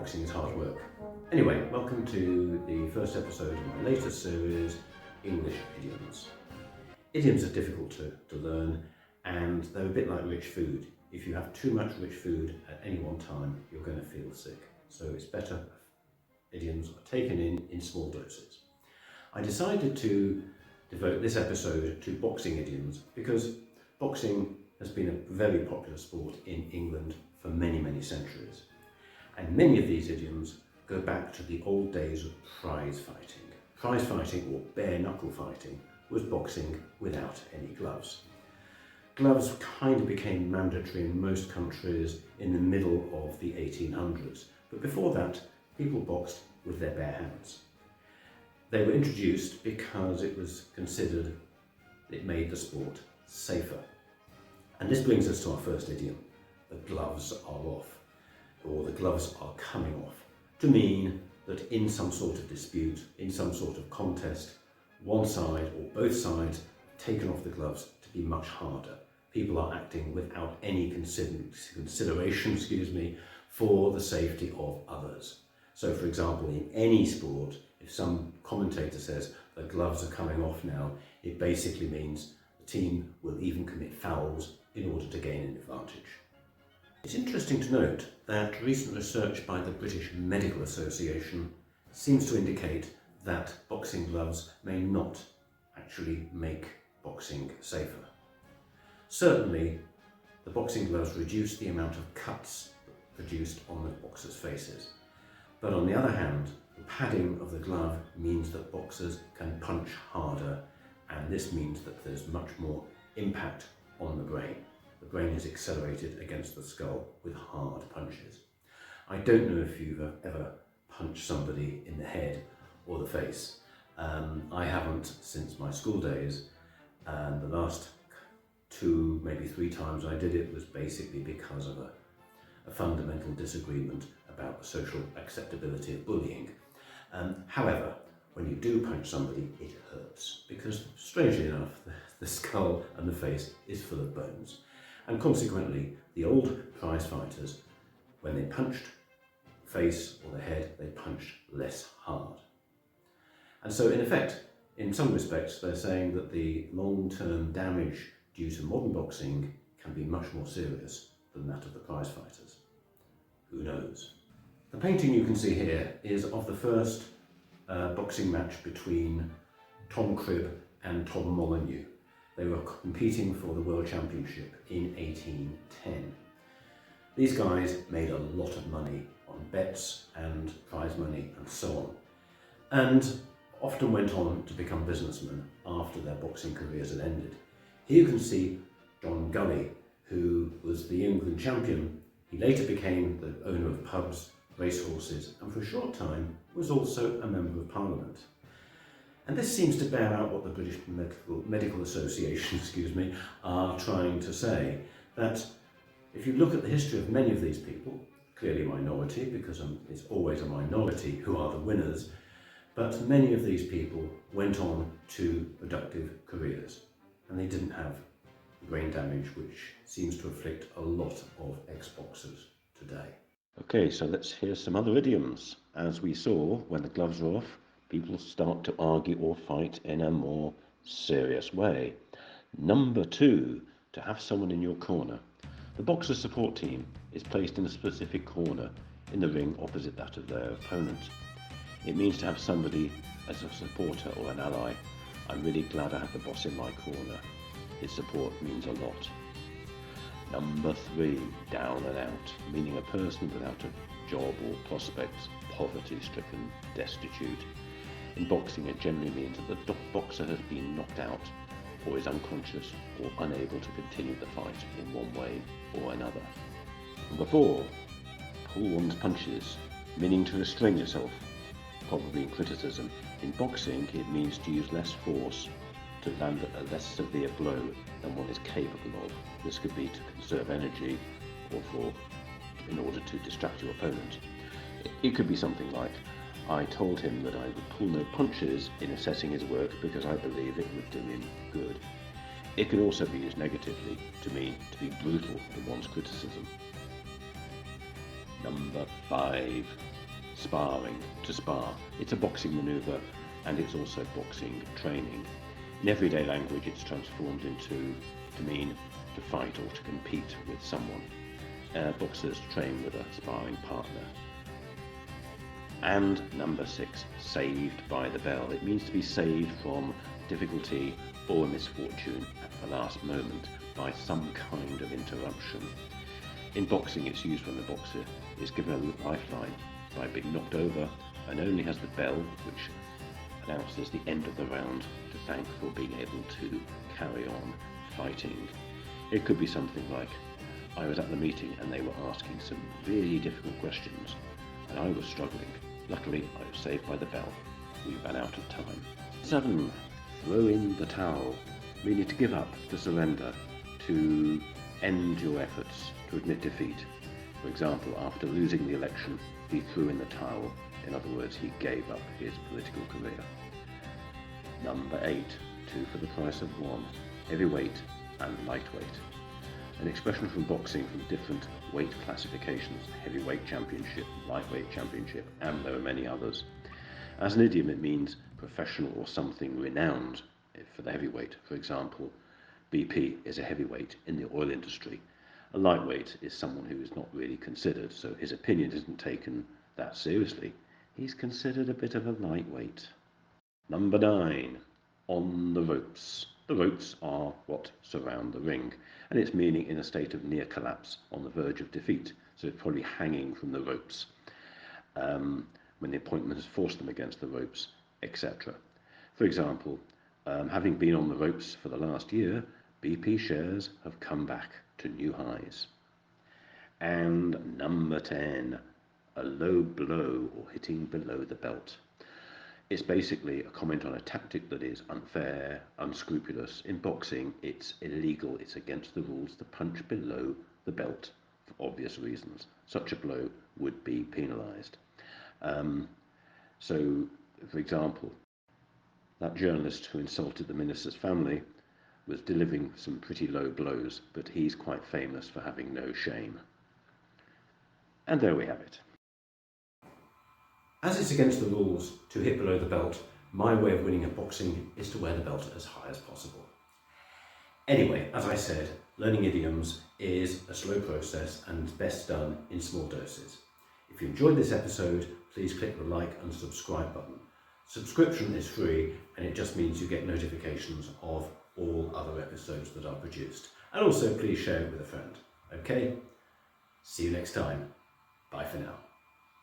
boxing is hard work. Anyway, welcome to the first episode of my latest series, English Idioms. Idioms are difficult to learn, and they're a bit like rich food. If you have too much rich food at any one time, you're going to feel sick. So it's better if idioms are taken in small doses. I decided to devote this episode to boxing idioms because boxing has been a very popular sport in England for many centuries. And many of these idioms go back to the old days of prize fighting. Prize fighting, or bare knuckle fighting, was boxing without any gloves. Gloves kind of became mandatory in most countries in the middle of the 1800s, but before that, people boxed with their bare hands. They were introduced because it was considered it made the sport safer. And this brings us to our first idiom: the gloves are off, or the gloves are coming off, to mean that in some sort of dispute, in some sort of contest, one side or both sides have taken off the gloves to be much harder. People are acting without any consideration, for the safety of others. So, for example, in any sport, if some commentator says the gloves are coming off now, it basically means the team will even commit fouls in order to gain an advantage. It's interesting to note that recent research by the British Medical Association seems to indicate that boxing gloves may not actually make boxing safer. Certainly, the boxing gloves reduce the amount of cuts produced on the boxers' faces. But on the other hand, the padding of the glove means that boxers can punch harder, and this means that there's much more impact on the brain. The brain is accelerated against the skull with hard punches. I don't know if you've ever punched somebody in the head or the face. I haven't since my school days, and the last 2, maybe 3 times I did it was basically because of a fundamental disagreement about the social acceptability of bullying. However, when you do punch somebody, it hurts because, strangely enough, the skull and the face is full of bones. And consequently, the old prize fighters, when they punched the face or the head, they punched less hard. And so, in effect, in some respects, they're saying that the long-term damage due to modern boxing can be much more serious than that of the prize fighters. Who knows? The painting you can see here is of the first boxing match between Tom Cribb and Tom Molyneux. They were competing for the World Championship in 1810. These guys made a lot of money on bets and prize money and so on, and often went on to become businessmen after their boxing careers had ended. Here you can see John Gully, who was the England champion. He later became the owner of pubs, racehorses, and for a short time was also a member of Parliament. And this seems to bear out what the British Medical Association, are trying to say, that if you look at the history of many of these people, clearly a minority, because it's always a minority who are the winners, but many of these people went on to productive careers, and they didn't have brain damage, which seems to afflict a lot of ex-boxers today. Okay, so let's hear some other idioms. As we saw, when the gloves are off, people start to argue or fight in a more serious way. Number 2, to have someone in your corner. The boxer support team is placed in a specific corner in the ring opposite that of their opponent. It means to have somebody as a supporter or an ally. I'm really glad I have the boss in my corner. His support means a lot. Number 3, down and out, meaning a person without a job or prospects, poverty-stricken, destitute. In boxing, it generally means that the boxer has been knocked out or is unconscious or unable to continue the fight in one way or another. Number 4, pull one's punches, meaning to restrain yourself, probably in criticism. In boxing, it means to use less force to land a less severe blow than one is capable of. This could be to conserve energy or in order to distract your opponent. It could be something like, I told him that I would pull no punches in assessing his work because I believe it would do him good. It can also be used negatively to mean to be brutal in one's criticism. Number 5, sparring. To spar. It's a boxing manoeuvre and it's also boxing training. In everyday language it's transformed into to mean to fight or to compete with someone. Boxers train with a sparring partner. And number 6, saved by the bell. It means to be saved from difficulty or misfortune at the last moment by some kind of interruption. In boxing it's used when the boxer is given a lifeline by being knocked over and only has the bell, which announces the end of the round, to thank for being able to carry on fighting. It could be something like, I was at the meeting and they were asking some really difficult questions and I was struggling. Luckily, I was saved by the bell. We ran out of time. 7, throw in the towel, meaning to give up, to surrender, to end your efforts, to admit defeat. For example, after losing the election, he threw in the towel. In other words, he gave up his political career. Number 8, 2 for the price of 1, heavyweight and lightweight. An expression from boxing from different weight classifications, heavyweight championship, lightweight championship, and there are many others. As an idiom, it means professional or something renowned for the heavyweight. For example, BP is a heavyweight in the oil industry. A lightweight is someone who is not really considered, so his opinion isn't taken that seriously. He's considered a bit of a lightweight. Number 9, on the ropes. The ropes are what surround the ring, and its meaning in a state of near collapse, on the verge of defeat. So it's probably hanging from the ropes when the appointment has forced them against the ropes, etc. For example, having been on the ropes for the last year, BP shares have come back to new highs. And number 10, a low blow or hitting below the belt. It's basically a comment on a tactic that is unfair, unscrupulous. In boxing, it's illegal, it's against the rules to punch below the belt for obvious reasons. Such a blow would be penalised. So, for example, that journalist who insulted the minister's family was delivering some pretty low blows, but he's quite famous for having no shame. And there we have it. As it's against the rules to hit below the belt, my way of winning at boxing is to wear the belt as high as possible. Anyway, as I said, learning idioms is a slow process and best done in small doses. If you enjoyed this episode, please click the like and subscribe button. Subscription is free and it just means you get notifications of all other episodes that are produced. And also please share it with a friend. Okay? See you next time. Bye for now.